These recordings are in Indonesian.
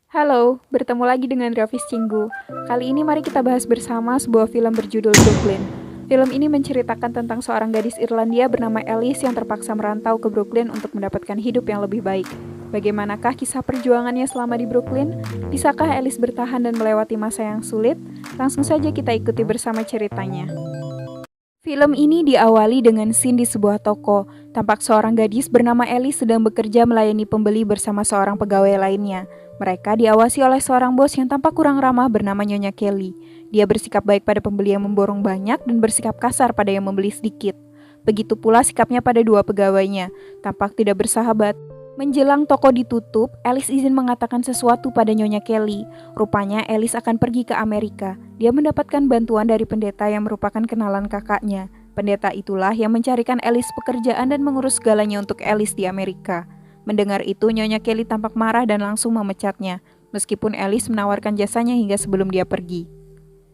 Halo, bertemu lagi dengan Rafis Cinggu. Kali ini mari kita bahas bersama sebuah film berjudul Brooklyn. Film ini menceritakan tentang seorang gadis Irlandia bernama Alice yang terpaksa merantau ke Brooklyn untuk mendapatkan hidup yang lebih baik. Bagaimanakah kisah perjuangannya selama di Brooklyn? Bisakah Alice bertahan dan melewati masa yang sulit? Langsung saja kita ikuti bersama ceritanya. Film ini diawali dengan scene di sebuah toko. Tampak seorang gadis bernama Alice sedang bekerja melayani pembeli bersama seorang pegawai lainnya. Mereka diawasi oleh seorang bos yang tampak kurang ramah bernama Nyonya Kelly. Dia bersikap baik pada pembeli yang memborong banyak dan bersikap kasar pada yang membeli sedikit. Begitu pula sikapnya pada dua pegawainya, tampak tidak bersahabat. Menjelang toko ditutup, Alice izin mengatakan sesuatu pada Nyonya Kelly. Rupanya Alice akan pergi ke Amerika. Dia mendapatkan bantuan dari pendeta yang merupakan kenalan kakaknya. Pendeta itulah yang mencarikan Alice pekerjaan dan mengurus segalanya untuk Alice di Amerika. Mendengar itu, Nyonya Kelly tampak marah dan langsung memecatnya, meskipun Alice menawarkan jasanya hingga sebelum dia pergi.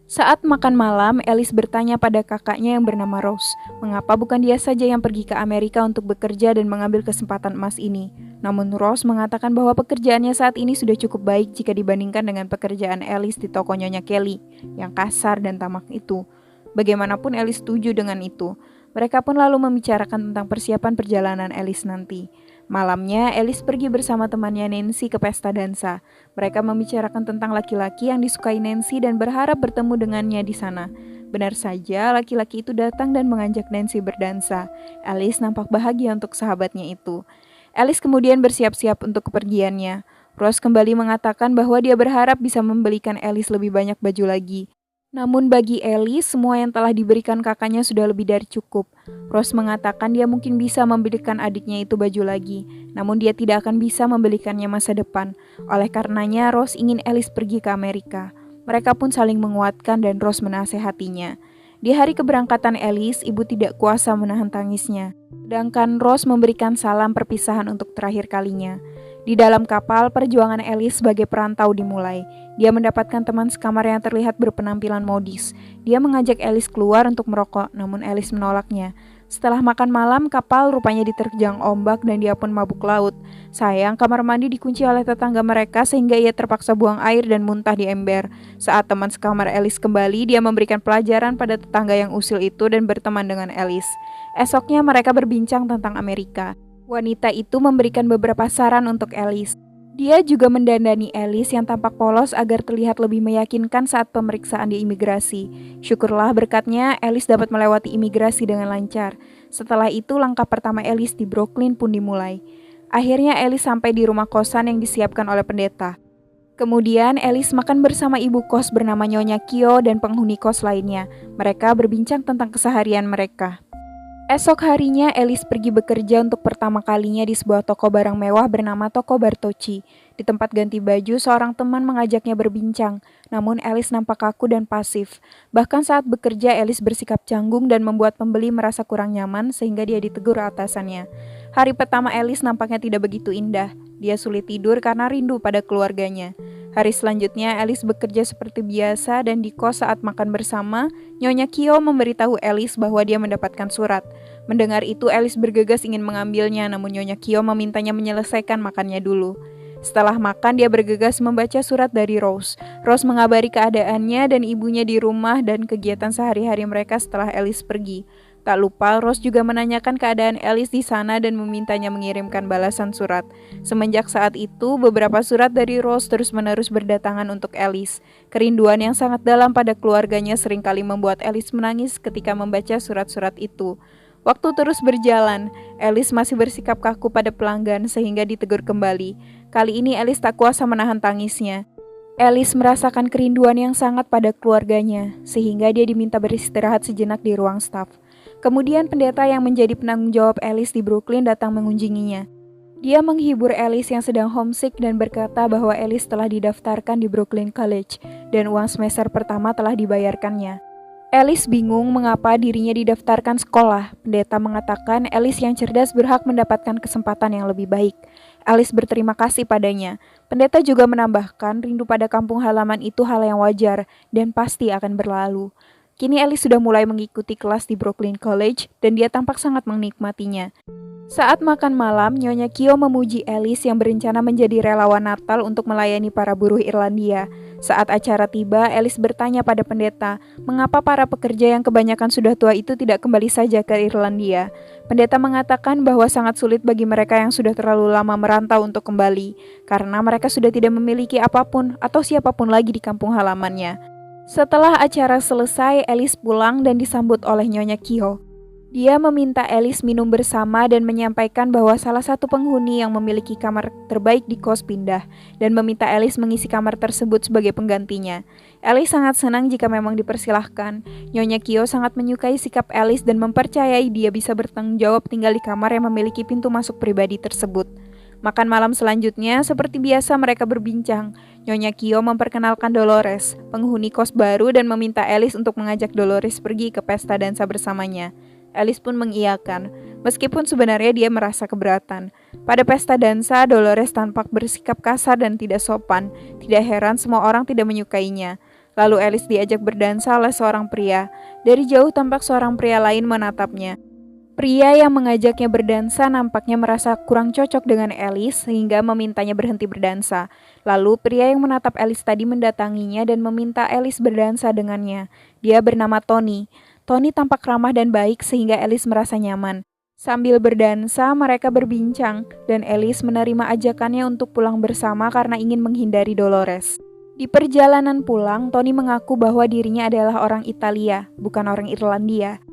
Saat makan malam, Alice bertanya pada kakaknya yang bernama Rose, mengapa bukan dia saja yang pergi ke Amerika untuk bekerja dan mengambil kesempatan emas ini. Namun Rose mengatakan bahwa pekerjaannya saat ini sudah cukup baik jika dibandingkan dengan pekerjaan Alice di toko Nyonya Kelly, yang kasar dan tamak itu. Bagaimanapun Alice setuju dengan itu. Mereka pun lalu membicarakan tentang persiapan perjalanan Alice nanti. Malamnya, Alice pergi bersama temannya Nancy ke pesta dansa. Mereka membicarakan tentang laki-laki yang disukai Nancy dan berharap bertemu dengannya di sana. Benar saja, laki-laki itu datang dan mengajak Nancy berdansa. Alice nampak bahagia untuk sahabatnya itu. Alice kemudian bersiap-siap untuk kepergiannya. Rose kembali mengatakan bahwa dia berharap bisa membelikan Alice lebih banyak baju lagi. Namun bagi Alice, semua yang telah diberikan kakaknya sudah lebih dari cukup. Rose mengatakan dia mungkin bisa membelikan adiknya itu baju lagi, namun dia tidak akan bisa membelikannya masa depan. Oleh karenanya, Rose ingin Alice pergi ke Amerika. Mereka pun saling menguatkan dan Rose menasehatinya. Di hari keberangkatan Alice, ibu tidak kuasa menahan tangisnya. Sedangkan Rose memberikan salam perpisahan untuk terakhir kalinya. Di dalam kapal, perjuangan Alice sebagai perantau dimulai. Dia mendapatkan teman sekamar yang terlihat berpenampilan modis. Dia mengajak Alice keluar untuk merokok, namun Alice menolaknya. Setelah makan malam, kapal rupanya diterjang ombak dan dia pun mabuk laut. Sayang, kamar mandi dikunci oleh tetangga mereka sehingga ia terpaksa buang air dan muntah di ember. Saat teman sekamar Alice kembali, dia memberikan pelajaran pada tetangga yang usil itu dan berteman dengan Alice. Esoknya mereka berbincang tentang Amerika. Wanita itu memberikan beberapa saran untuk Alice. Dia juga mendandani Alice yang tampak polos agar terlihat lebih meyakinkan saat pemeriksaan di imigrasi. Syukurlah berkatnya, Alice dapat melewati imigrasi dengan lancar. Setelah itu, langkah pertama Alice di Brooklyn pun dimulai. Akhirnya Alice sampai di rumah kosan yang disiapkan oleh pendeta. Kemudian Alice makan bersama ibu kos bernama Nyonya Kyo dan penghuni kos lainnya. Mereka berbincang tentang keseharian mereka. Esok harinya, Alice pergi bekerja untuk pertama kalinya di sebuah toko barang mewah bernama Toko Bartocci. Di tempat ganti baju, seorang teman mengajaknya berbincang, namun Alice nampak kaku dan pasif. Bahkan saat bekerja, Alice bersikap canggung dan membuat pembeli merasa kurang nyaman sehingga dia ditegur atasannya. Hari pertama Alice nampaknya tidak begitu indah. Dia sulit tidur karena rindu pada keluarganya. Hari selanjutnya, Alice bekerja seperti biasa dan di kos saat makan bersama, Nyonya Kyo memberitahu Alice bahwa dia mendapatkan surat. Mendengar itu, Alice bergegas ingin mengambilnya, namun Nyonya Kyo memintanya menyelesaikan makannya dulu. Setelah makan, dia bergegas membaca surat dari Rose. Rose mengabari keadaannya dan ibunya di rumah dan kegiatan sehari-hari mereka setelah Alice pergi. Tak lupa, Rose juga menanyakan keadaan Alice di sana dan memintanya mengirimkan balasan surat. Semenjak saat itu, beberapa surat dari Rose terus-menerus berdatangan untuk Alice. Kerinduan yang sangat dalam pada keluarganya seringkali membuat Alice menangis ketika membaca surat-surat itu. Waktu terus berjalan, Alice masih bersikap kaku pada pelanggan sehingga ditegur kembali. Kali ini Alice tak kuasa menahan tangisnya. Alice merasakan kerinduan yang sangat pada keluarganya, sehingga dia diminta beristirahat sejenak di ruang staf. Kemudian pendeta yang menjadi penanggung jawab Alice di Brooklyn datang mengunjunginya. Dia menghibur Alice yang sedang homesick dan berkata bahwa Alice telah didaftarkan di Brooklyn College dan uang semester pertama telah dibayarkannya. Alice bingung mengapa dirinya didaftarkan sekolah. Pendeta mengatakan Alice yang cerdas berhak mendapatkan kesempatan yang lebih baik. Alice berterima kasih padanya. Pendeta juga menambahkan rindu pada kampung halaman itu hal yang wajar dan pasti akan berlalu. Kini Alice sudah mulai mengikuti kelas di Brooklyn College dan dia tampak sangat menikmatinya. Saat makan malam, Nyonya Kyo memuji Alice yang berencana menjadi relawan Natal untuk melayani para buruh Irlandia. Saat acara tiba, Alice bertanya pada pendeta, mengapa para pekerja yang kebanyakan sudah tua itu tidak kembali saja ke Irlandia. Pendeta mengatakan bahwa sangat sulit bagi mereka yang sudah terlalu lama merantau untuk kembali, karena mereka sudah tidak memiliki apapun atau siapapun lagi di kampung halamannya. Setelah acara selesai, Alice pulang dan disambut oleh Nyonya Kyo. Dia meminta Alice minum bersama dan menyampaikan bahwa salah satu penghuni yang memiliki kamar terbaik di kos pindah dan meminta Alice mengisi kamar tersebut sebagai penggantinya. Alice sangat senang jika memang dipersilahkan. Nyonya Kyo sangat menyukai sikap Alice dan mempercayai dia bisa bertanggung jawab tinggal di kamar yang memiliki pintu masuk pribadi tersebut. Makan malam selanjutnya, seperti biasa mereka berbincang. Nyonya Kyo memperkenalkan Dolores, penghuni kos baru, dan meminta Alice untuk mengajak Dolores pergi ke pesta dansa bersamanya. Alice pun mengiyakan, meskipun sebenarnya dia merasa keberatan. Pada pesta dansa, Dolores tampak bersikap kasar dan tidak sopan. Tidak heran semua orang tidak menyukainya. Lalu Alice diajak berdansa oleh seorang pria. Dari jauh tampak seorang pria lain menatapnya. Pria yang mengajaknya berdansa nampaknya merasa kurang cocok dengan Alice sehingga memintanya berhenti berdansa. Lalu pria yang menatap Alice tadi mendatanginya dan meminta Alice berdansa dengannya. Dia bernama Tony. Tony tampak ramah dan baik sehingga Alice merasa nyaman. Sambil berdansa, mereka berbincang dan Alice menerima ajakannya untuk pulang bersama karena ingin menghindari Dolores. Di perjalanan pulang, Tony mengaku bahwa dirinya adalah orang Italia, bukan orang Irlandia.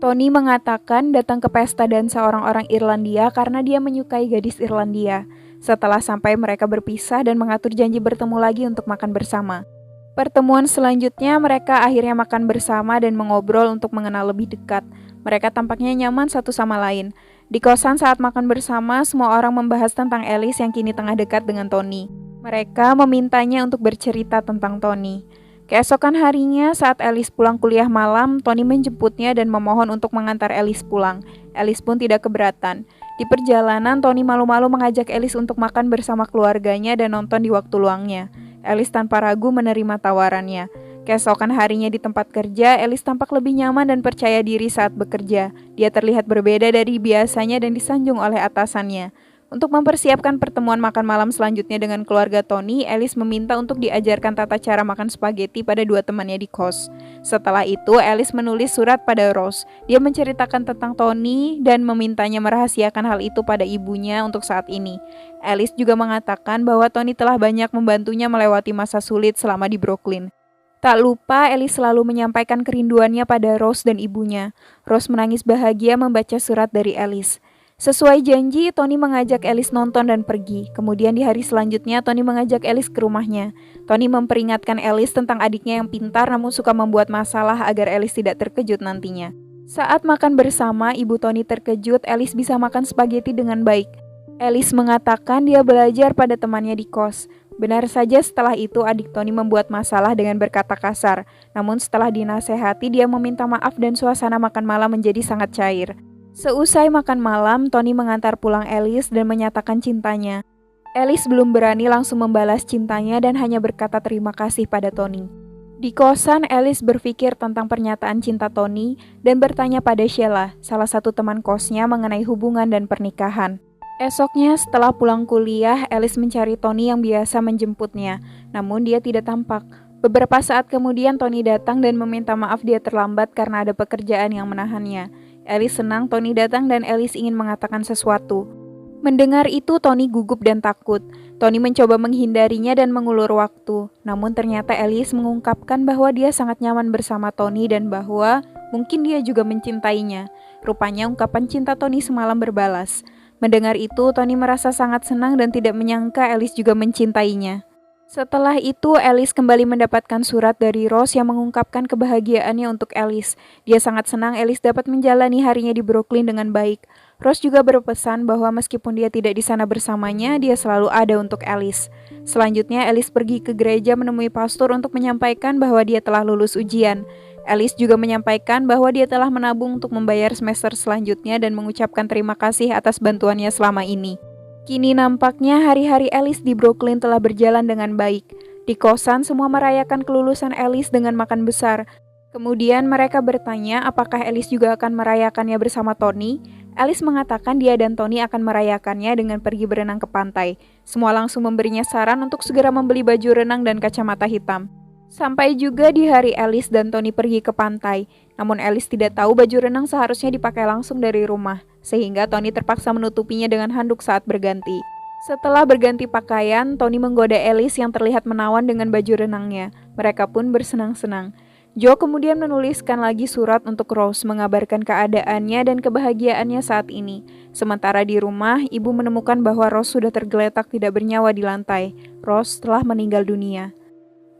Tony mengatakan datang ke pesta dansa orang-orang Irlandia karena dia menyukai gadis Irlandia. Setelah sampai, mereka berpisah dan mengatur janji bertemu lagi untuk makan bersama. Pertemuan selanjutnya, mereka akhirnya makan bersama dan mengobrol untuk mengenal lebih dekat. Mereka tampaknya nyaman satu sama lain. Di kosan saat makan bersama, semua orang membahas tentang Alice yang kini tengah dekat dengan Tony. Mereka memintanya untuk bercerita tentang Tony. Keesokan harinya, saat Alice pulang kuliah malam, Tony menjemputnya dan memohon untuk mengantar Alice pulang. Alice pun tidak keberatan. Di perjalanan, Tony malu-malu mengajak Alice untuk makan bersama keluarganya dan nonton di waktu luangnya. Alice tanpa ragu menerima tawarannya. Keesokan harinya di tempat kerja, Alice tampak lebih nyaman dan percaya diri saat bekerja. Dia terlihat berbeda dari biasanya dan disanjung oleh atasannya. Untuk mempersiapkan pertemuan makan malam selanjutnya dengan keluarga Tony, Alice meminta untuk diajarkan tata cara makan spaghetti pada dua temannya di kos. Setelah itu, Alice menulis surat pada Rose. Dia menceritakan tentang Tony dan memintanya merahasiakan hal itu pada ibunya untuk saat ini. Alice juga mengatakan bahwa Tony telah banyak membantunya melewati masa sulit selama di Brooklyn. Tak lupa, Alice selalu menyampaikan kerinduannya pada Rose dan ibunya. Rose menangis bahagia membaca surat dari Alice. Sesuai janji, Tony mengajak Alice nonton dan pergi. Kemudian di hari selanjutnya, Tony mengajak Alice ke rumahnya. Tony memperingatkan Alice tentang adiknya yang pintar namun suka membuat masalah agar Alice tidak terkejut nantinya. Saat makan bersama, ibu Tony terkejut Alice bisa makan spaghetti dengan baik. Alice mengatakan dia belajar pada temannya di kos. Benar saja setelah itu adik Tony membuat masalah dengan berkata kasar. Namun setelah dinasehati, dia meminta maaf dan suasana makan malam menjadi sangat cair. Seusai makan malam, Tony mengantar pulang Alice dan menyatakan cintanya. Alice belum berani langsung membalas cintanya dan hanya berkata terima kasih pada Tony. Di kosan, Alice berpikir tentang pernyataan cinta Tony dan bertanya pada Sheila, salah satu teman kosnya, mengenai hubungan dan pernikahan. Esoknya, setelah pulang kuliah, Alice mencari Tony yang biasa menjemputnya, namun dia tidak tampak. Beberapa saat kemudian, Tony datang dan meminta maaf dia terlambat karena ada pekerjaan yang menahannya. Alice senang Tony datang dan Alice ingin mengatakan sesuatu. Mendengar itu, Tony gugup dan takut. Tony mencoba menghindarinya dan mengulur waktu. Namun ternyata Alice mengungkapkan bahwa dia sangat nyaman bersama Tony dan bahwa mungkin dia juga mencintainya. Rupanya ungkapan cinta Tony semalam berbalas. Mendengar itu, Tony merasa sangat senang dan tidak menyangka Alice juga mencintainya. Setelah itu, Alice kembali mendapatkan surat dari Rose yang mengungkapkan kebahagiaannya untuk Alice. Dia sangat senang Alice dapat menjalani harinya di Brooklyn dengan baik. Rose juga berpesan bahwa meskipun dia tidak di sana bersamanya, dia selalu ada untuk Alice. Selanjutnya, Alice pergi ke gereja menemui pastor untuk menyampaikan bahwa dia telah lulus ujian. Alice juga menyampaikan bahwa dia telah menabung untuk membayar semester selanjutnya dan mengucapkan terima kasih atas bantuannya selama ini. Kini nampaknya hari-hari Alice di Brooklyn telah berjalan dengan baik. Di kosan, semua merayakan kelulusan Alice dengan makan besar. Kemudian mereka bertanya apakah Alice juga akan merayakannya bersama Tony. Alice mengatakan dia dan Tony akan merayakannya dengan pergi berenang ke pantai. Semua langsung memberinya saran untuk segera membeli baju renang dan kacamata hitam. Sampai juga di hari Alice dan Tony pergi ke pantai. Namun Alice tidak tahu baju renang seharusnya dipakai langsung dari rumah, sehingga Tony terpaksa menutupinya dengan handuk saat berganti. Setelah berganti pakaian, Tony menggoda Alice yang terlihat menawan dengan baju renangnya. Mereka pun bersenang-senang. Joe kemudian menuliskan lagi surat untuk Rose mengabarkan keadaannya dan kebahagiaannya saat ini. Sementara di rumah, ibu menemukan bahwa Rose sudah tergeletak tidak bernyawa di lantai. Rose telah meninggal dunia.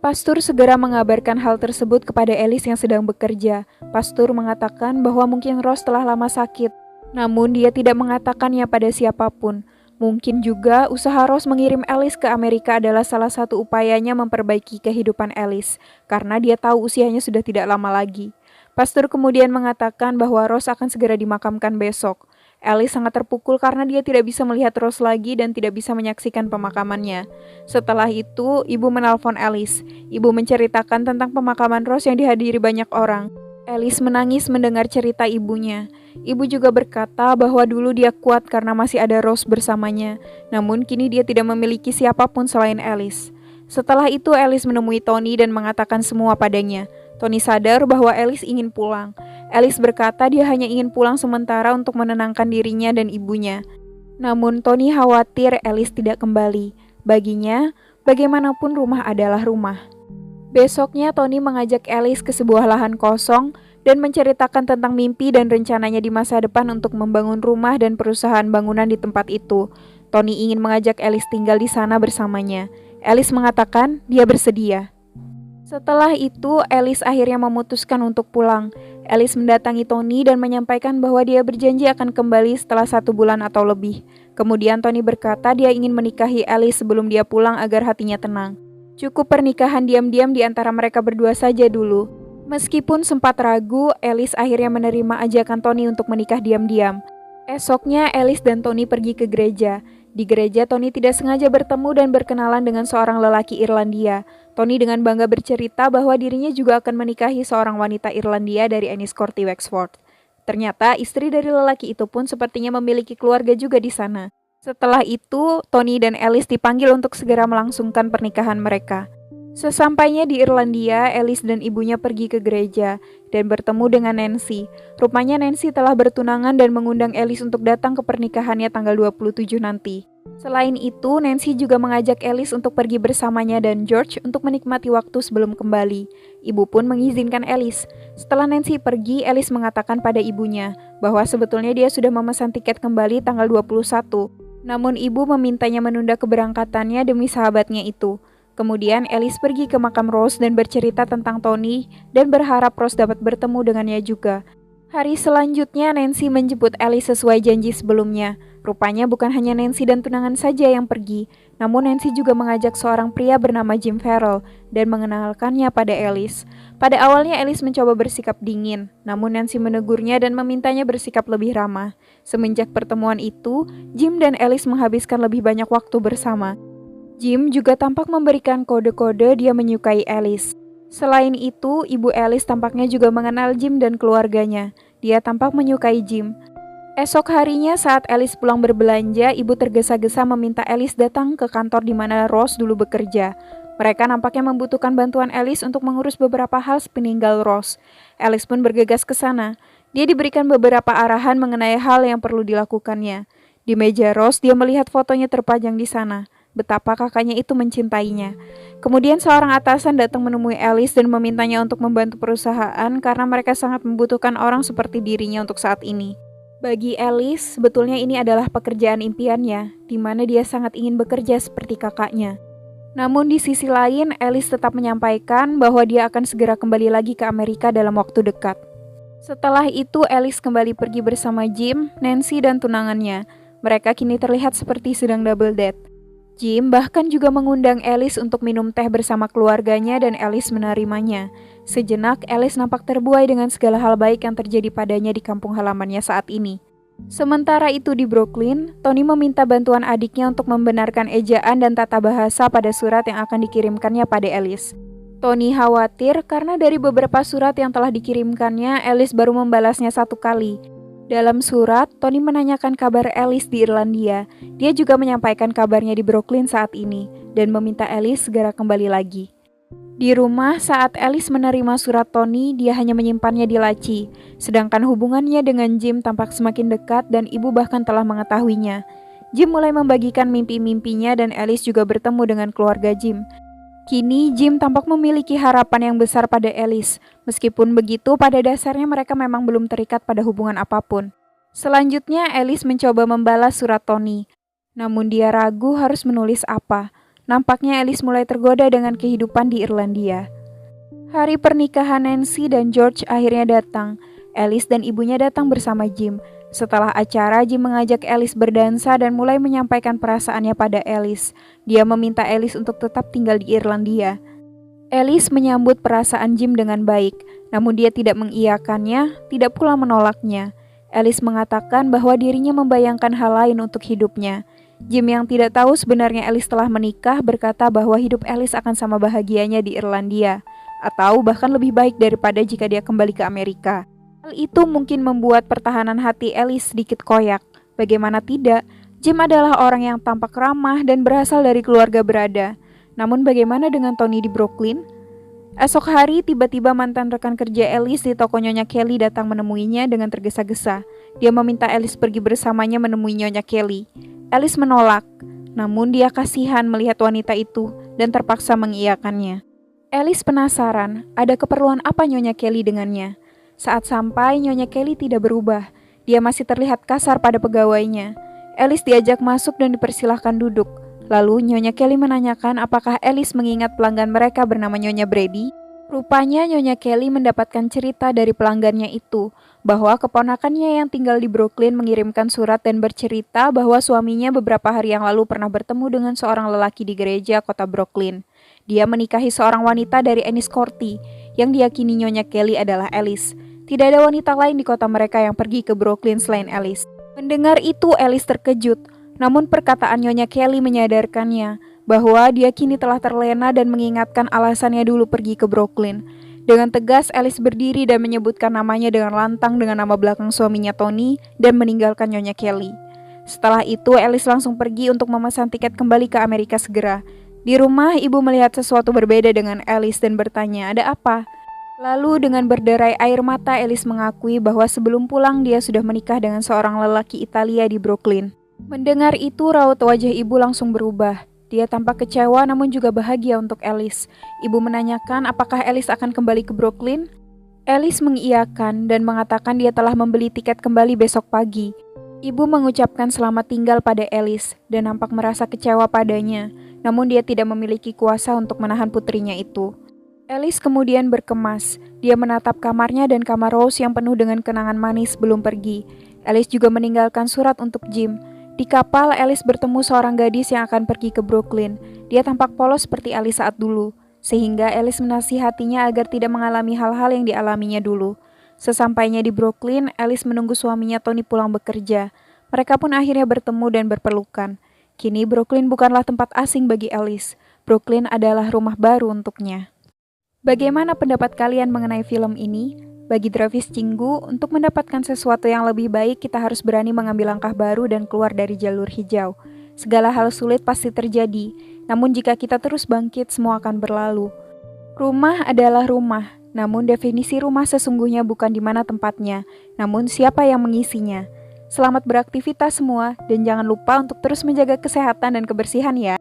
Pastur segera mengabarkan hal tersebut kepada Alice yang sedang bekerja. Pastur mengatakan bahwa mungkin Rose telah lama sakit, namun dia tidak mengatakannya pada siapapun. Mungkin juga usaha Rose mengirim Alice ke Amerika adalah salah satu upayanya memperbaiki kehidupan Alice, karena dia tahu usianya sudah tidak lama lagi. Pastor kemudian mengatakan bahwa Rose akan segera dimakamkan besok. Alice sangat terpukul karena dia tidak bisa melihat Rose lagi dan tidak bisa menyaksikan pemakamannya. Setelah itu, ibu menelpon Alice. Ibu menceritakan tentang pemakaman Rose yang dihadiri banyak orang. Alice menangis mendengar cerita ibunya. Ibu juga berkata bahwa dulu dia kuat karena masih ada Rose bersamanya, namun kini dia tidak memiliki siapapun selain Alice. Setelah itu Alice menemui Tony dan mengatakan semua padanya. Tony sadar bahwa Alice ingin pulang. Alice berkata dia hanya ingin pulang sementara untuk menenangkan dirinya dan ibunya. Namun Tony khawatir Alice tidak kembali. Baginya, bagaimanapun rumah adalah rumah. Besoknya Tony mengajak Alice ke sebuah lahan kosong dan menceritakan tentang mimpi dan rencananya di masa depan untuk membangun rumah dan perusahaan bangunan di tempat itu. Tony ingin mengajak Alice tinggal di sana bersamanya. Alice mengatakan dia bersedia. Setelah itu, Alice akhirnya memutuskan untuk pulang. Alice mendatangi Tony dan menyampaikan bahwa dia berjanji akan kembali setelah 1 bulan atau lebih. Kemudian Tony berkata dia ingin menikahi Alice sebelum dia pulang agar hatinya tenang. Cukup pernikahan diam-diam di antara mereka berdua saja dulu. Meskipun sempat ragu, Alice akhirnya menerima ajakan Tony untuk menikah diam-diam. Esoknya, Alice dan Tony pergi ke gereja. Di gereja, Tony tidak sengaja bertemu dan berkenalan dengan seorang lelaki Irlandia. Tony dengan bangga bercerita bahwa dirinya juga akan menikahi seorang wanita Irlandia dari Enniscorthy, Wexford. Ternyata, istri dari lelaki itu pun sepertinya memiliki keluarga juga di sana. Setelah itu, Tony dan Alice dipanggil untuk segera melangsungkan pernikahan mereka. Sesampainya di Irlandia, Alice dan ibunya pergi ke gereja dan bertemu dengan Nancy. Rupanya Nancy telah bertunangan dan mengundang Alice untuk datang ke pernikahannya tanggal 27 nanti. Selain itu, Nancy juga mengajak Alice untuk pergi bersamanya dan George untuk menikmati waktu sebelum kembali. Ibu pun mengizinkan Alice. Setelah Nancy pergi, Alice mengatakan pada ibunya bahwa sebetulnya dia sudah memesan tiket kembali tanggal 21. Namun ibu memintanya menunda keberangkatannya demi sahabatnya itu. Kemudian Alice pergi ke makam Rose dan bercerita tentang Tony dan berharap Rose dapat bertemu dengannya juga. Hari selanjutnya Nancy menjemput Alice sesuai janji sebelumnya. Rupanya bukan hanya Nancy dan tunangan saja yang pergi, namun Nancy juga mengajak seorang pria bernama Jim Farrell dan mengenalkannya pada Alice. Pada awalnya Alice mencoba bersikap dingin, namun Nancy menegurnya dan memintanya bersikap lebih ramah. Semenjak pertemuan itu, Jim dan Alice menghabiskan lebih banyak waktu bersama. Jim juga tampak memberikan kode-kode dia menyukai Alice. Selain itu, ibu Alice tampaknya juga mengenal Jim dan keluarganya. Dia tampak menyukai Jim. Esok harinya saat Alice pulang berbelanja, ibu tergesa-gesa meminta Alice datang ke kantor di mana Rose dulu bekerja. Mereka nampaknya membutuhkan bantuan Alice untuk mengurus beberapa hal sepeninggal Rose. Alice pun bergegas ke sana. Dia diberikan beberapa arahan mengenai hal yang perlu dilakukannya. Di meja Rose, dia melihat fotonya terpajang di sana. Betapa kakaknya itu mencintainya. Kemudian seorang atasan datang menemui Alice dan memintanya untuk membantu perusahaan karena mereka sangat membutuhkan orang seperti dirinya untuk saat ini. Bagi Alice, sebetulnya ini adalah pekerjaan impiannya, di mana dia sangat ingin bekerja seperti kakaknya. Namun di sisi lain, Alice tetap menyampaikan bahwa dia akan segera kembali lagi ke Amerika dalam waktu dekat. Setelah itu, Alice kembali pergi bersama Jim, Nancy, dan tunangannya. Mereka kini terlihat seperti sedang double date. Jim bahkan juga mengundang Alice untuk minum teh bersama keluarganya dan Alice menerimanya. Sejenak, Alice nampak terbuai dengan segala hal baik yang terjadi padanya di kampung halamannya saat ini. Sementara itu di Brooklyn, Tony meminta bantuan adiknya untuk membenarkan ejaan dan tata bahasa pada surat yang akan dikirimkannya pada Alice. Tony khawatir karena dari beberapa surat yang telah dikirimkannya, Alice baru membalasnya 1 kali. Dalam surat, Tony menanyakan kabar Alice di Irlandia. Dia juga menyampaikan kabarnya di Brooklyn saat ini, dan meminta Alice segera kembali lagi. Di rumah, saat Alice menerima surat Tony, dia hanya menyimpannya di laci. Sedangkan hubungannya dengan Jim tampak semakin dekat dan ibu bahkan telah mengetahuinya. Jim mulai membagikan mimpi-mimpinya dan Alice juga bertemu dengan keluarga Jim. Kini, Jim tampak memiliki harapan yang besar pada Alice. Meskipun begitu, pada dasarnya mereka memang belum terikat pada hubungan apapun. Selanjutnya, Alice mencoba membalas surat Tony. Namun dia ragu harus menulis apa. Nampaknya Alice mulai tergoda dengan kehidupan di Irlandia. Hari pernikahan Nancy dan George akhirnya datang. Alice dan ibunya datang bersama Jim. Setelah acara, Jim mengajak Alice berdansa dan mulai menyampaikan perasaannya pada Alice. Dia meminta Alice untuk tetap tinggal di Irlandia. Alice menyambut perasaan Jim dengan baik, namun dia tidak mengiyakannya, tidak pula menolaknya. Alice mengatakan bahwa dirinya membayangkan hal lain untuk hidupnya. Jim yang tidak tahu sebenarnya Alice telah menikah berkata bahwa hidup Alice akan sama bahagianya di Irlandia, atau bahkan lebih baik daripada jika dia kembali ke Amerika. Hal itu mungkin membuat pertahanan hati Alice sedikit koyak. Bagaimana tidak, Jim adalah orang yang tampak ramah dan berasal dari keluarga berada. Namun bagaimana dengan Tony di Brooklyn? Esok hari, tiba-tiba mantan rekan kerja Alice di toko Nyonya Kelly datang menemuinya dengan tergesa-gesa. Dia meminta Alice pergi bersamanya menemui Nyonya Kelly. Alice menolak, namun dia kasihan melihat wanita itu dan terpaksa mengiyakannya. Alice penasaran, ada keperluan apa Nyonya Kelly dengannya? Saat sampai, Nyonya Kelly tidak berubah. Dia masih terlihat kasar pada pegawainya. Alice diajak masuk dan dipersilahkan duduk. Lalu Nyonya Kelly menanyakan apakah Alice mengingat pelanggan mereka bernama Nyonya Brady. Rupanya Nyonya Kelly mendapatkan cerita dari pelanggannya itu, bahwa keponakannya yang tinggal di Brooklyn mengirimkan surat dan bercerita bahwa suaminya beberapa hari yang lalu pernah bertemu dengan seorang lelaki di gereja kota Brooklyn. Dia menikahi seorang wanita dari Enniscorthy, yang diyakini Nyonya Kelly adalah Alice. Tidak ada wanita lain di kota mereka yang pergi ke Brooklyn selain Alice. Mendengar itu, Alice terkejut. Namun perkataan Nyonya Kelly menyadarkannya bahwa dia kini telah terlena dan mengingatkan alasannya dulu pergi ke Brooklyn. Dengan tegas, Alice berdiri dan menyebutkan namanya dengan lantang dengan nama belakang suaminya Tony dan meninggalkan Nyonya Kelly. Setelah itu, Alice langsung pergi untuk memesan tiket kembali ke Amerika segera. Di rumah, ibu melihat sesuatu berbeda dengan Alice dan bertanya, "Ada apa?" Lalu dengan berderai air mata, Alice mengakui bahwa sebelum pulang dia sudah menikah dengan seorang lelaki Italia di Brooklyn. Mendengar itu, raut wajah ibu langsung berubah. Dia tampak kecewa namun juga bahagia untuk Alice. Ibu menanyakan apakah Alice akan kembali ke Brooklyn. Alice mengiyakan dan mengatakan dia telah membeli tiket kembali besok pagi. Ibu mengucapkan selamat tinggal pada Alice dan nampak merasa kecewa padanya, namun dia tidak memiliki kuasa untuk menahan putrinya itu. Alice kemudian berkemas. Dia menatap kamarnya dan kamar Rose yang penuh dengan kenangan manis sebelum pergi. Alice juga meninggalkan surat untuk Jim. Di kapal, Alice bertemu seorang gadis yang akan pergi ke Brooklyn. Dia tampak polos seperti Alice saat dulu, sehingga Alice menasihatinya agar tidak mengalami hal-hal yang dialaminya dulu. Sesampainya di Brooklyn, Alice menunggu suaminya Tony pulang bekerja. Mereka pun akhirnya bertemu dan berpelukan. Kini Brooklyn bukanlah tempat asing bagi Alice. Brooklyn adalah rumah baru untuknya. Bagaimana pendapat kalian mengenai film ini? Bagi Dravis Cinggu, untuk mendapatkan sesuatu yang lebih baik, kita harus berani mengambil langkah baru dan keluar dari jalur hijau. Segala hal sulit pasti terjadi, namun jika kita terus bangkit, semua akan berlalu. Rumah adalah rumah, namun definisi rumah sesungguhnya bukan di mana tempatnya, namun siapa yang mengisinya. Selamat beraktivitas semua, dan jangan lupa untuk terus menjaga kesehatan dan kebersihan ya.